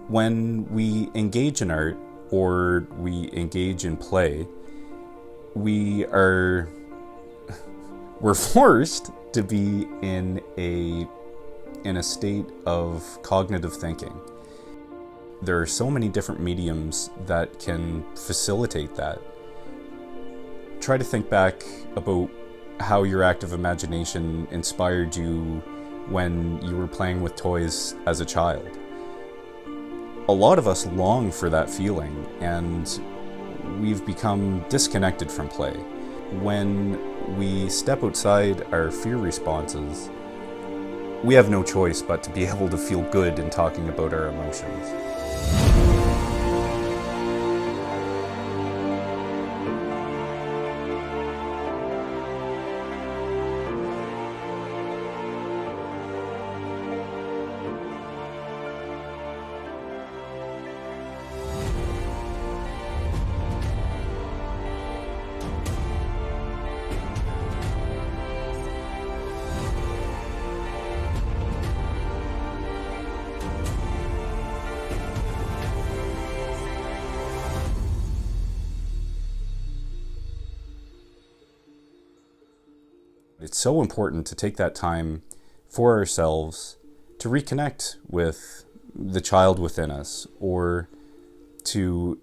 When we engage in art or we engage in play, we're forced to be in a state of cognitive thinking. There are so many different mediums that can facilitate that. Try to think back about how your active imagination inspired you when you were playing with toys as a child. A lot of us long for that feeling, and we've become disconnected from play. When we step outside our fear responses, we have no choice but to be able to feel good in talking about our emotions. It's so important to take that time for ourselves to reconnect with the child within us, or to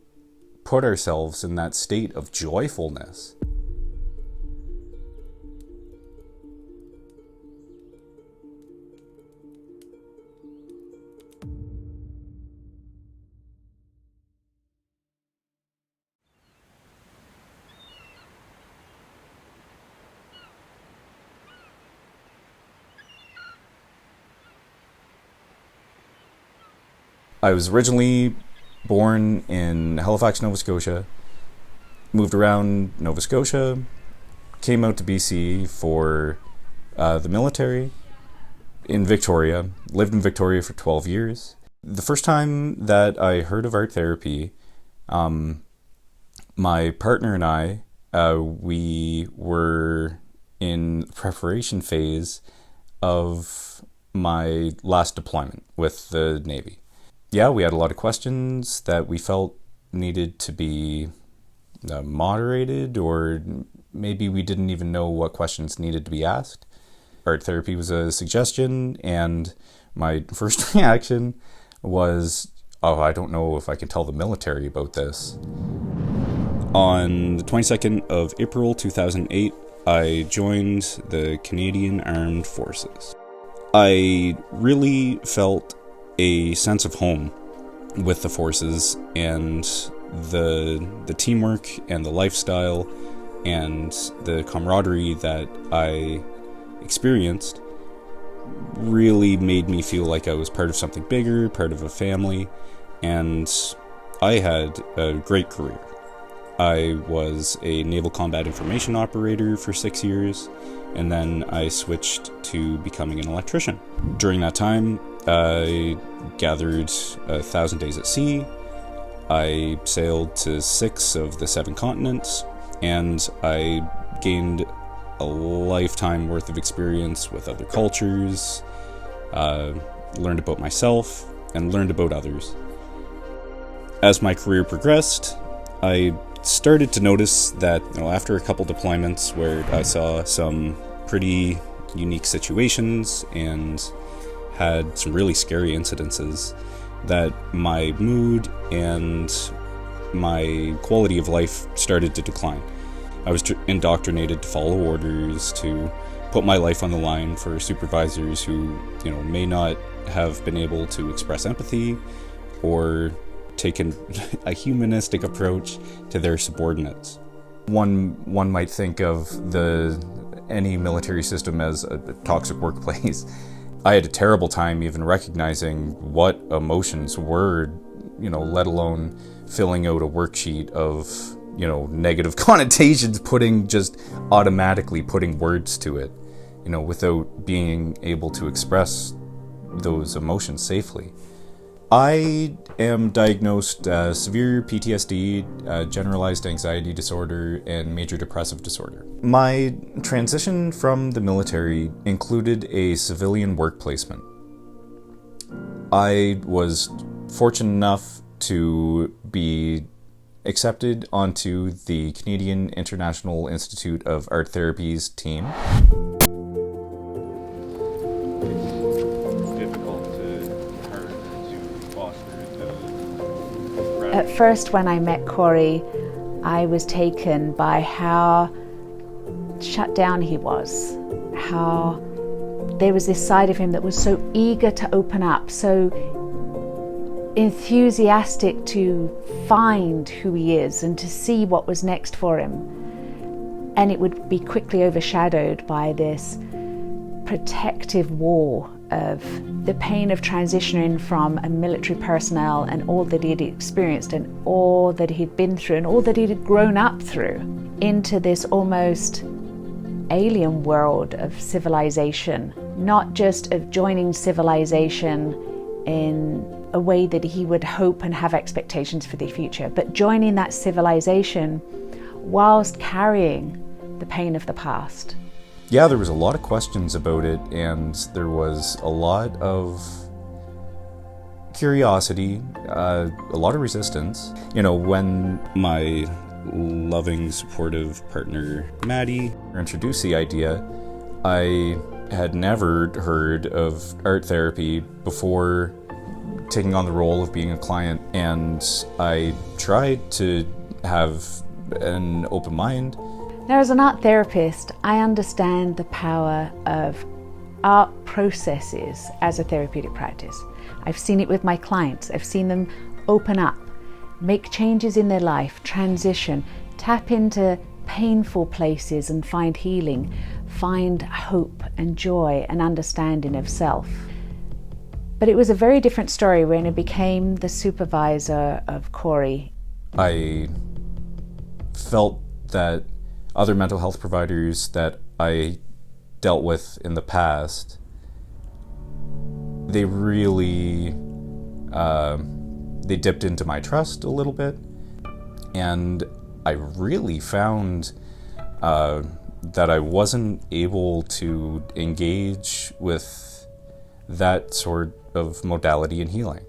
put ourselves in that state of joyfulness. I was originally born in Halifax, Nova Scotia, moved around Nova Scotia, came out to BC for the military in Victoria, lived in Victoria for 12 years. The first time that I heard of art therapy, my partner and I, we were in the preparation phase of my last deployment with the Navy. Yeah, we had a lot of questions that we felt needed to be moderated, or maybe we didn't even know what questions needed to be asked. Art therapy was a suggestion, and my first reaction was, oh, I don't know if I can tell the military about this. On the 22nd of April 2008, I joined the Canadian Armed Forces. I really felt a sense of home with the forces, and the teamwork and the lifestyle and the camaraderie that I experienced really made me feel like I was part of something bigger, part of a family, and I had a great career. I was a Naval Combat Information Operator for 6 years, and then I switched to becoming an electrician. During that time, I gathered 1,000 days at sea. I sailed to 6 of the 7 continents, and I gained a lifetime worth of experience with other cultures, learned about myself, and learned about others. As my career progressed, I started to notice that, after a couple deployments where I saw some pretty unique situations and had some really scary incidences, that my mood and my quality of life started to decline. I was indoctrinated to follow orders, to put my life on the line for supervisors who, may not have been able to express empathy or taken a humanistic approach to their subordinates. One might think of any military system as a toxic workplace. I had a terrible time even recognizing what emotions were, let alone filling out a worksheet of, negative connotations, automatically putting words to it, without being able to express those emotions safely. I am diagnosed severe PTSD, generalized anxiety disorder, and major depressive disorder. My transition from the military included a civilian work placement. I was fortunate enough to be accepted onto the Canadian International Institute of Art Therapy's team. At first, when I met Corey, I was taken by how shut down he was, how there was this side of him that was so eager to open up, so enthusiastic to find who he is and to see what was next for him. And it would be quickly overshadowed by this protective wall of the pain of transitioning from a military personnel and all that he'd experienced and all that he'd been through and all that he'd grown up through into this almost alien world of civilization, not just of joining civilization in a way that he would hope and have expectations for the future, but joining that civilization whilst carrying the pain of the past. Yeah, there was a lot of questions about it, and there was a lot of curiosity, a lot of resistance. You know, when my loving, supportive partner, Maddie, introduced the idea, I had never heard of art therapy before taking on the role of being a client, and I tried to have an open mind. Now, as an art therapist, I understand the power of art processes as a therapeutic practice. I've seen it with my clients. I've seen them open up, make changes in their life, transition, tap into painful places and find healing, find hope and joy and understanding of self. But it was a very different story when I became the supervisor of Corey. I felt that other mental health providers that I dealt with in the past, they really, they dipped into my trust a little bit. And I really found that I wasn't able to engage with that sort of modality in healing.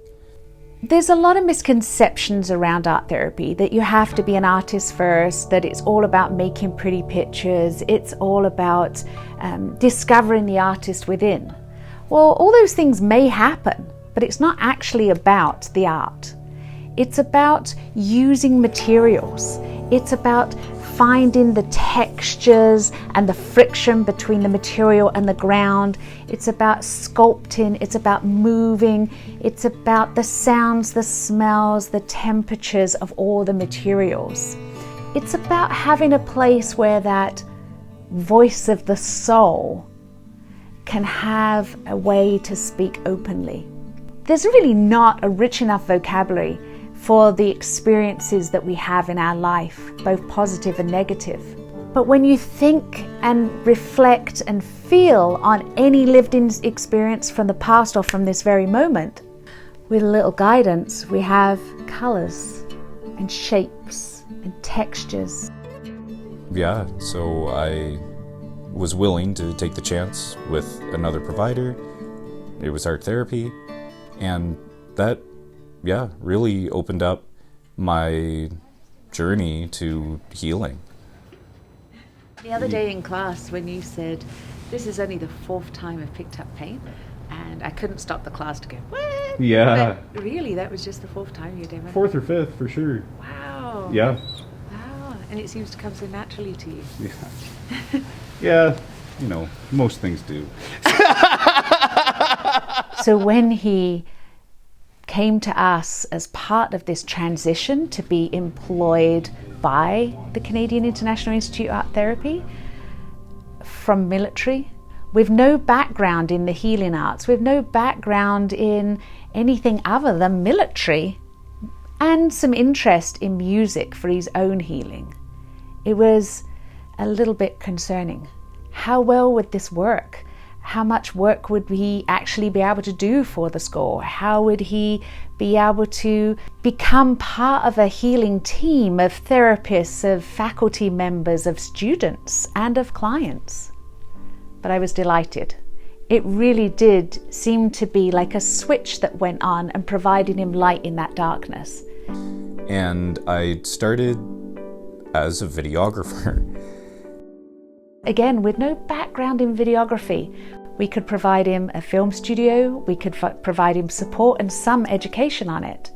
There's a lot of misconceptions around art therapy, that you have to be an artist first, that it's all about making pretty pictures, it's all about discovering the artist within. Well, all those things may happen, but it's not actually about the art. It's about using materials. It's about finding the textures and the friction between the material and the ground. It's about sculpting, it's about moving, it's about the sounds, the smells, the temperatures of all the materials. It's about having a place where that voice of the soul can have a way to speak openly. There's really not a rich enough vocabulary for the experiences that we have in our life, both positive and negative. But when you think and reflect and feel on any lived-in experience from the past or from this very moment, with a little guidance, we have colors and shapes and textures. Yeah, so I was willing to take the chance with another provider. It was art therapy, and that really opened up my journey to healing. The other day in class, when you said, this is only the 4th time I've picked up paint, and I couldn't stop the class to go, what? Yeah. But really, that was just the 4th time you'd ever... 4th or 5th, for sure. Wow. Yeah. Wow. And it seems to come so naturally to you. Yeah. Yeah, you know, most things do. So when he came to us as part of this transition to be employed by the Canadian International Institute of Art Therapy from military, with no background in the healing arts, with no background in anything other than military, and some interest in music for his own healing, it was a little bit concerning. How well would this work? How much work would he actually be able to do for the score? How would he be able to become part of a healing team of therapists, of faculty members, of students, and of clients? But I was delighted. It really did seem to be like a switch that went on and provided him light in that darkness. And I started as a videographer. Again, with no background in videography, we could provide him a film studio, we could provide him support and some education on it.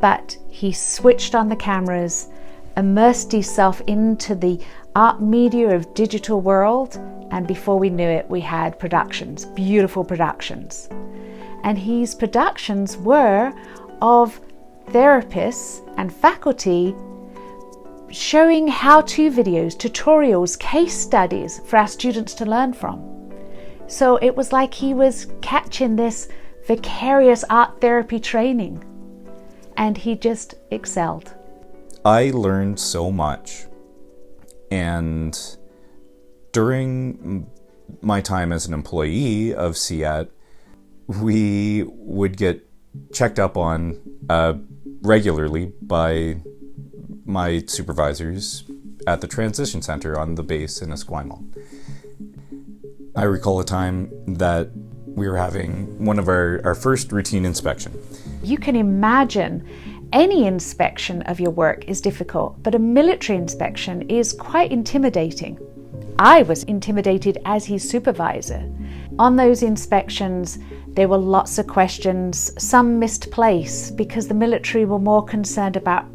But he switched on the cameras, immersed himself into the art media of digital world, and before we knew it, we had productions, beautiful productions. And his productions were of therapists and faculty showing how-to videos, tutorials, case studies for our students to learn from. So it was like he was catching this vicarious art therapy training, and he just excelled. I learned so much, and during my time as an employee of CiiAT, we would get checked up on regularly by my supervisors at the transition center on the base in Esquimalt. I recall a time that we were having one of our first routine inspection. You can imagine any inspection of your work is difficult, but a military inspection is quite intimidating. I was intimidated as his supervisor. On those inspections, there were lots of questions, some misplaced because the military were more concerned about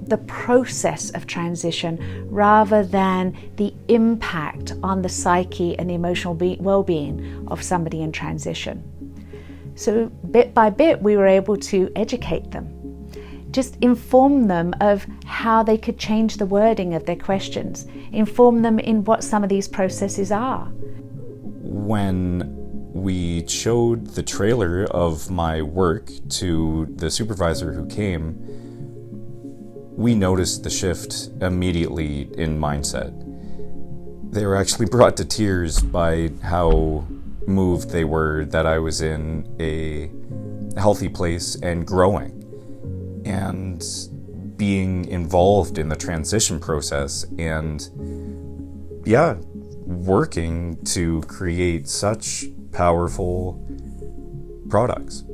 the process of transition rather than the impact on the psyche and the emotional well-being of somebody in transition. So bit by bit, we were able to educate them, just inform them of how they could change the wording of their questions, inform them in what some of these processes are. When we showed the trailer of my work to the supervisor who came, we noticed the shift immediately in mindset. They were actually brought to tears by how moved they were that I was in a healthy place and growing and being involved in the transition process and working to create such powerful products.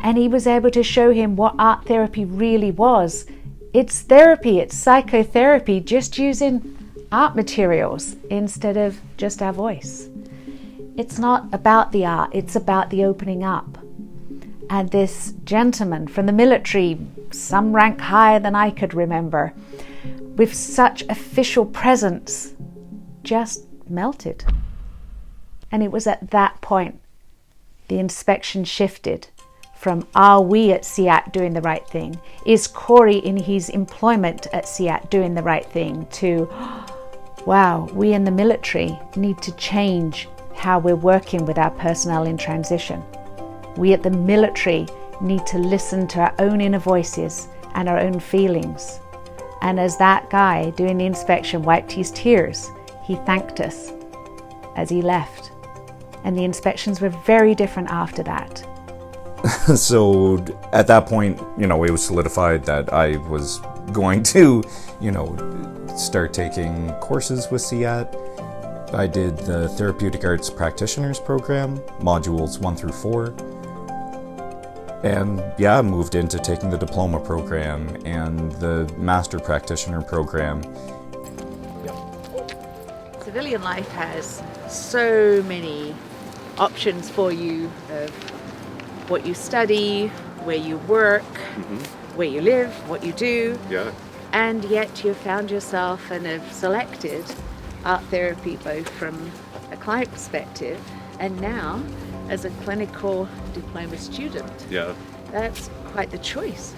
And he was able to show him what art therapy really was. It's therapy, it's psychotherapy, just using art materials instead of just our voice. It's not about the art, it's about the opening up. And this gentleman from the military, some rank higher than I could remember, with such official presence, just melted. And it was at that point the inspection shifted from, are we at CiiAT doing the right thing? Is Corey in his employment at CiiAT doing the right thing? To, wow, we in the military need to change how we're working with our personnel in transition. We at the military need to listen to our own inner voices and our own feelings. And as that guy doing the inspection wiped his tears, he thanked us as he left. And the inspections were very different after that. So at that point, it was solidified that I was going to, start taking courses with CiiAT. I did the Therapeutic Arts Practitioners Program, modules 1 through 4. And moved into taking the diploma program and the master practitioner program. Civilian life has so many options for you of what you study, where you work, where you live, what you do. Yeah. And yet you've found yourself and have selected art therapy both from a client perspective and now as a clinical diploma student. Yeah. That's quite the choice.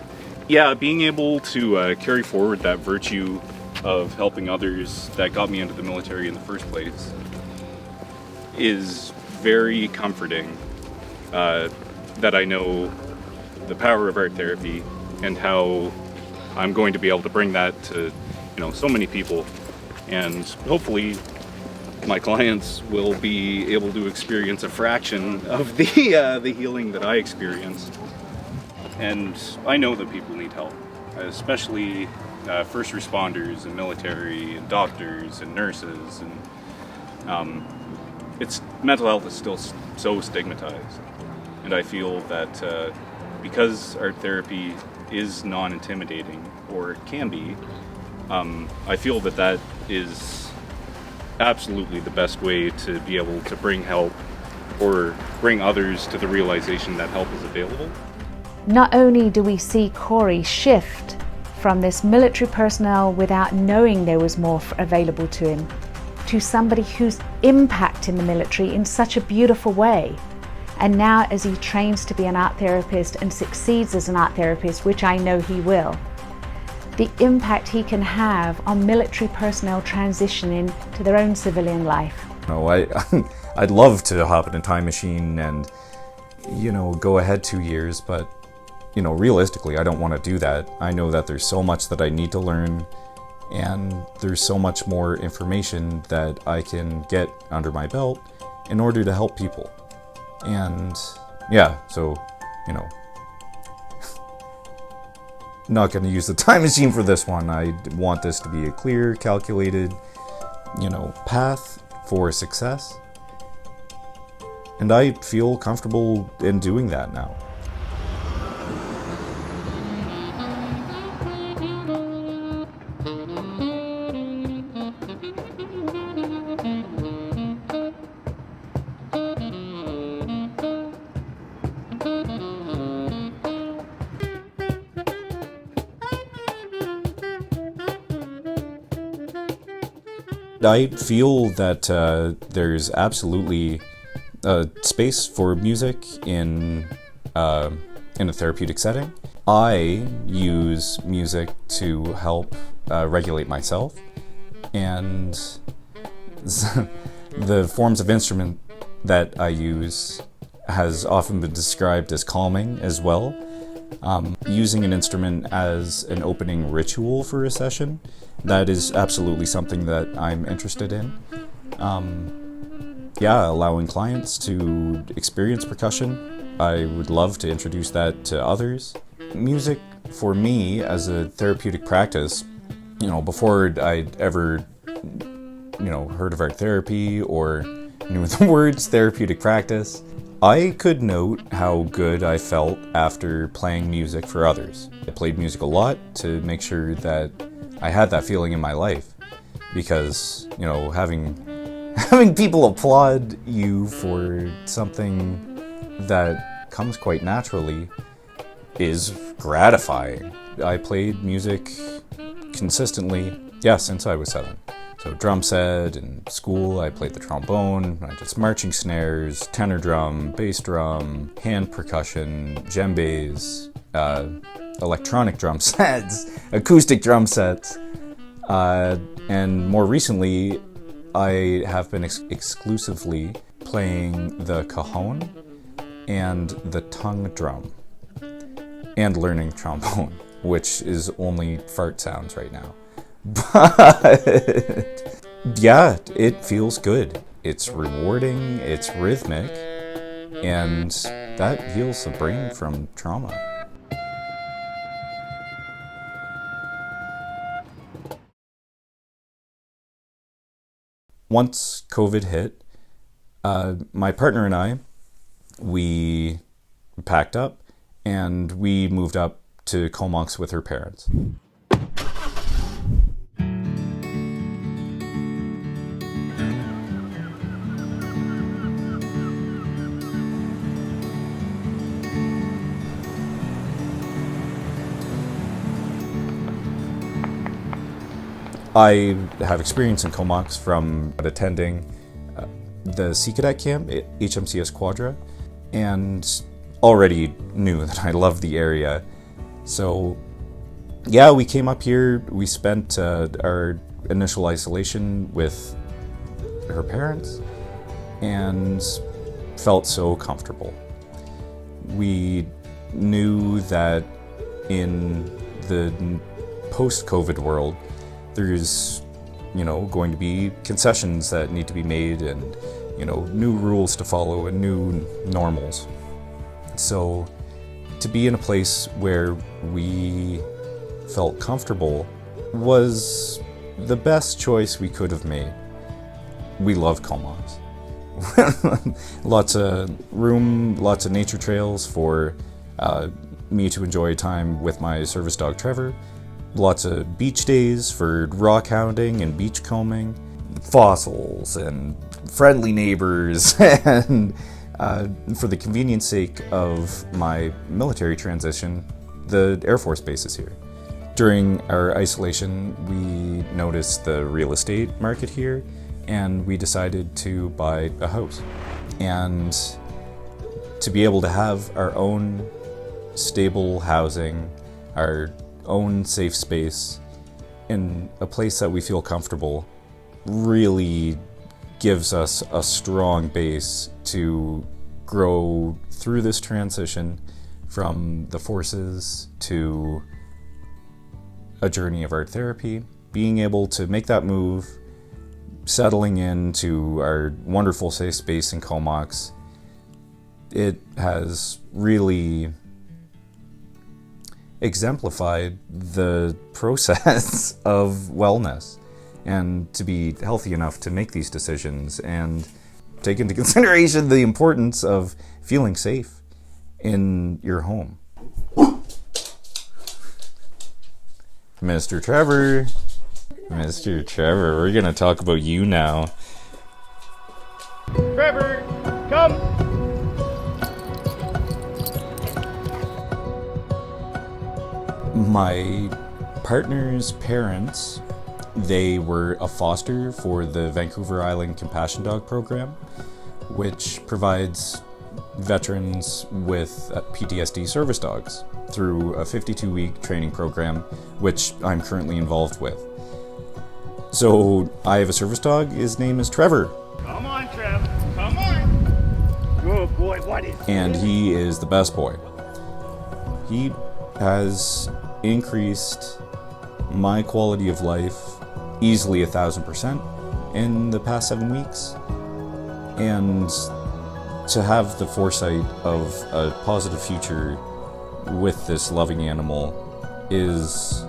Yeah, being able to carry forward that virtue of helping others that got me into the military in the first place is very comforting. That I know the power of art therapy and how I'm going to be able to bring that to, so many people, and hopefully my clients will be able to experience a fraction of the healing that I experienced. And I know that people need help, especially first responders and military and doctors and nurses, and mental health is still so stigmatized, and I feel that because art therapy is non-intimidating, or it can be, I feel that is absolutely the best way to be able to bring help or bring others to the realization that help is available. Not only do we see Corey shift from this military personnel without knowing there was more available to him, to somebody who's impacting the military in such a beautiful way. And now as he trains to be an art therapist and succeeds as an art therapist, which I know he will, the impact he can have on military personnel transitioning to their own civilian life. I'd love to hop in a time machine and, go ahead 2 years, but, realistically, I don't want to do that. I know that there's so much that I need to learn, and there's so much more information that I can get under my belt in order to help people. And yeah, so, not going to use the time machine for this one. I want this to be a clear, calculated, path for success. And I feel comfortable in doing that now. I feel that there's absolutely a space for music in a therapeutic setting. I use music to help regulate myself, and the forms of instrument that I use has often been described as calming as well. Using an instrument as an opening ritual for a session, that is absolutely something that I'm interested in. Allowing clients to experience percussion, I would love to introduce that to others. Music, for me, as a therapeutic practice, before I'd ever, heard of art therapy or knew the words therapeutic practice, I could note how good I felt after playing music for others. I played music a lot to make sure that I had that feeling in my life, because, having people applaud you for something that comes quite naturally is gratifying. I played music consistently, since I was 7. So drum set, in school I played the trombone, I did marching snares, tenor drum, bass drum, hand percussion, djembes, electronic drum sets, acoustic drum sets, and more recently I have been exclusively playing the cajon and the tongue drum, and learning trombone, which is only fart sounds right now. But yeah, it feels good. It's rewarding, it's rhythmic, and that heals the brain from trauma. Once COVID hit, my partner and I, we packed up and we moved up to Comox with her parents. I have experience in Comox from attending the CiiAT camp at HMCS Quadra, and already knew that I loved the area. So yeah, we came up here, we spent our initial isolation with her parents and felt so comfortable. We knew that in the post-COVID world, there's, going to be concessions that need to be made and, new rules to follow and new normals. So to be in a place where we felt comfortable was the best choice we could have made. We love Comox. Lots of room, lots of nature trails for me to enjoy time with my service dog Trevor. Lots of beach days for rock hounding and beach combing. Fossils and friendly neighbors. And for the convenience sake of my military transition, the Air Force base is here. During our isolation, we noticed the real estate market here, and we decided to buy a house. And to be able to have our own stable housing, our own safe space, in a place that we feel comfortable, really gives us a strong base to grow through this transition from the forces to a journey of art therapy. Being able to make that move, settling into our wonderful safe space in Comox, it has really exemplified the process of wellness, and to be healthy enough to make these decisions and take into consideration the importance of feeling safe in your home. Mr. Trevor, we're gonna talk about you now. Trevor, come! My partner's parents, they were a foster for the Vancouver Island Compassion Dog program, which provides veterans with PTSD service dogs through a 52-week training program, which I'm currently involved with. So I have a service dog. His name is Trevor. Come on, Trev. Come on. Good boy. What is And he is the best boy. He has increased my quality of life easily 1,000% in the past 7 weeks. And to have the foresight of a positive future with this loving animal is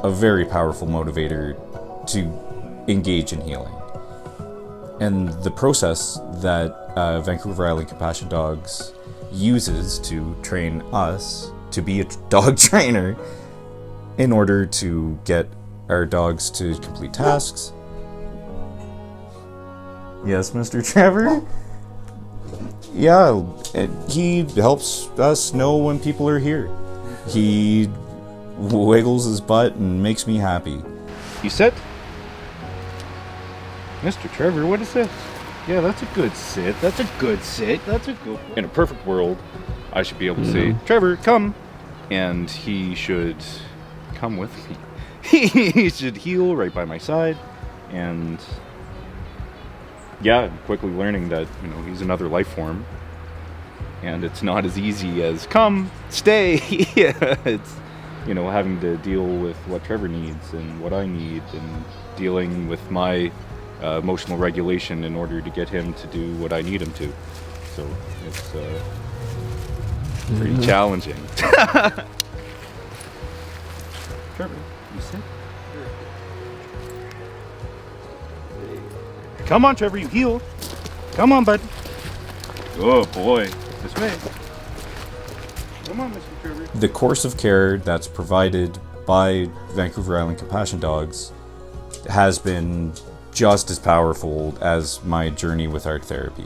a very powerful motivator to engage in healing. And the process that Vancouver Island Compassion Dogs uses to train us to be a dog trainer in order to get our dogs to complete tasks. Yes, Mr. Trevor? Yeah, he helps us know when people are here. He wiggles his butt and makes me happy. You sit? Mr. Trevor, what is this? Yeah, that's a good sit. That's a good sit. That's a good... In a perfect world, I should be able to say, Trevor, come. And he should come with me. He should heel right by my side. And yeah, I'm quickly learning that, he's another life form. And it's not as easy as come, stay. It's, having to deal with what Trevor needs and what I need, and dealing with my emotional regulation in order to get him to do what I need him to. So it's pretty challenging. Trevor, you sit? Come on, Trevor, you heel. Come on, bud. Oh boy, this way. Come on, Mr. Trevor. The course of care that's provided by Vancouver Island Compassion Dogs has been just as powerful as my journey with art therapy.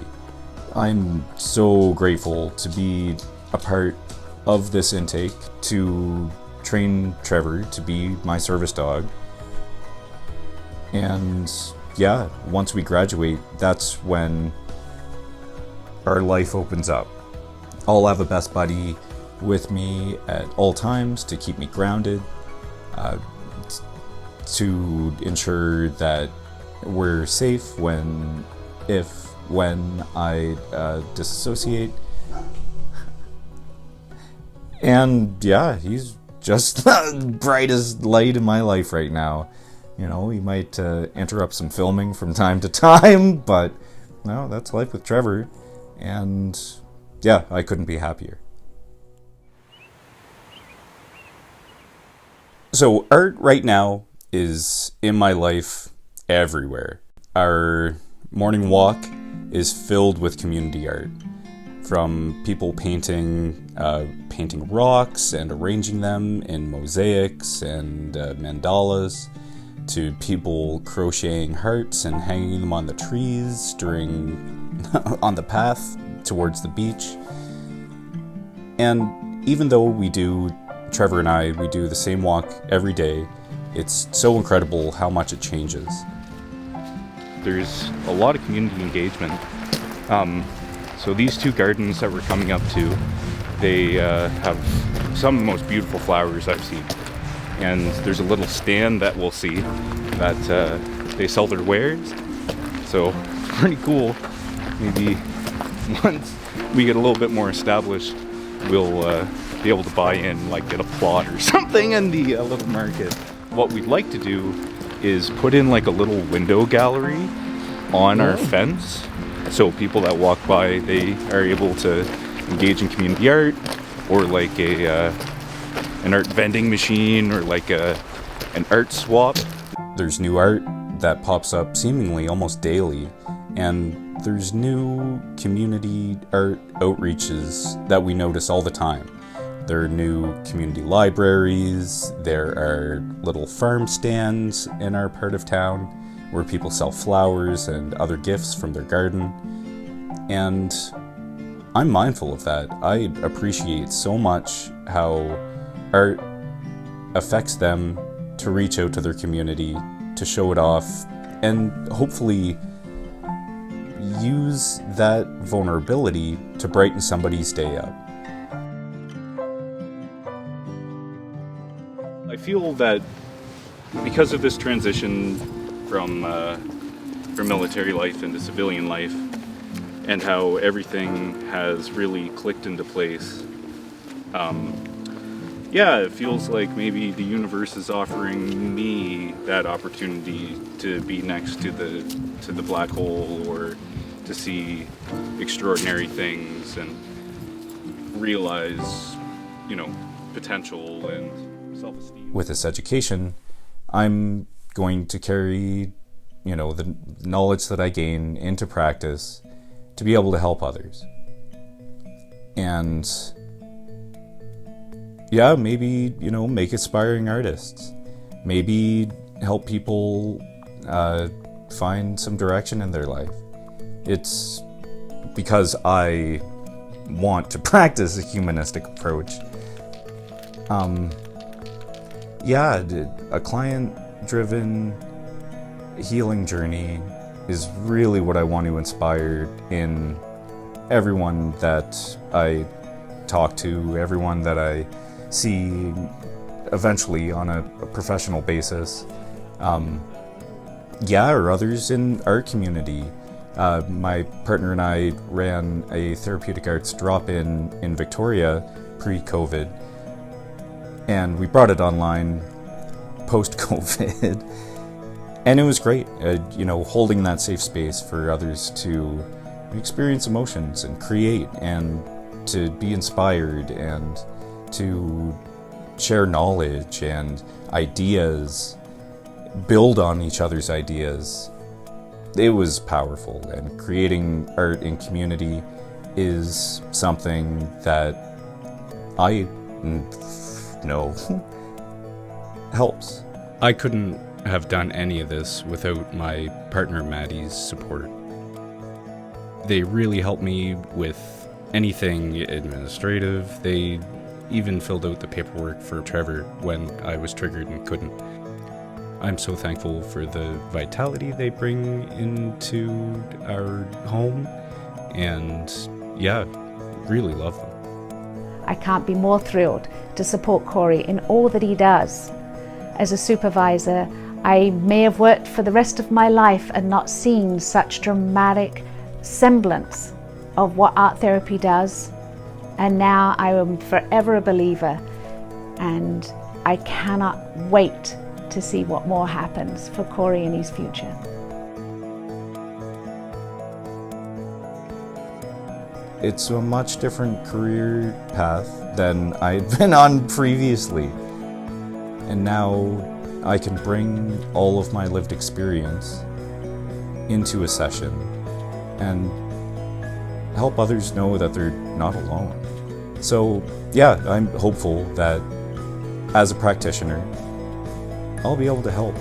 I'm so grateful to be a part of this intake, to train Trevor to be my service dog. And yeah, once we graduate, that's when our life opens up. I'll have a best buddy with me at all times to keep me grounded, to ensure that we're safe when I disassociate. And yeah, he's just the brightest light in my life right now. He might interrupt some filming from time to time, but no, that's life with Trevor. And yeah, I couldn't be happier. So art right now is in my life everywhere. Our morning walk is filled with community art. From people painting rocks and arranging them in mosaics and mandalas, to people crocheting hearts and hanging them on the trees on the path towards the beach. And even though Trevor and I do the same walk every day, it's so incredible how much it changes. There's a lot of community engagement. So these two gardens that we're coming up to, they have some of the most beautiful flowers I've seen. And there's a little stand that we'll see that they sell their wares. So it's pretty cool. Maybe once we get a little bit more established, we'll be able to buy in, like get a plot or something in the little market. What we'd like to do is put in like a little window gallery on our fence, so people that walk by, they are able to engage in community art, or like an art vending machine, or like an art swap. There's new art that pops up seemingly almost daily, and there's new community art outreaches that we notice all the time. There are new community libraries, there are little farm stands in our part of town where people sell flowers and other gifts from their garden. And I'm mindful of that. I appreciate so much how art affects them to reach out to their community, to show it off, and hopefully use that vulnerability to brighten somebody's day up. I feel that because of this transition from military life into civilian life, and how everything has really clicked into place, it feels like maybe the universe is offering me that opportunity to be next to the black hole, or to see extraordinary things and realize, potential and self-esteem. With this education, I'm going to carry, the knowledge that I gain into practice to be able to help others. And maybe, make aspiring artists. Maybe help people find some direction in their life. It's because I want to practice a humanistic approach. A client-driven healing journey is really what I want to inspire in everyone that I talk to, everyone that I see eventually on a professional basis, or others in our community. My partner and I ran a therapeutic arts drop-in in Victoria pre-COVID, and we brought it online post-COVID. And it was great, holding that safe space for others to experience emotions and create, and to be inspired, and to share knowledge and ideas, build on each other's ideas. It was powerful, and creating art in community is something that I know helps. I couldn't have done any of this without my partner Maddie's support. They really helped me with anything administrative. They even filled out the paperwork for Trevor when I was triggered and couldn't. I'm so thankful for the vitality they bring into our home, and really love them. I can't be more thrilled to support Corey in all that he does. As a supervisor, I may have worked for the rest of my life and not seen such dramatic semblance of what art therapy does, and now I am forever a believer, and I cannot wait to see what more happens for Corey in his future. It's a much different career path than I'd been on previously, and now I can bring all of my lived experience into a session and help others know that they're not alone. So yeah, I'm hopeful that as a practitioner, I'll be able to help.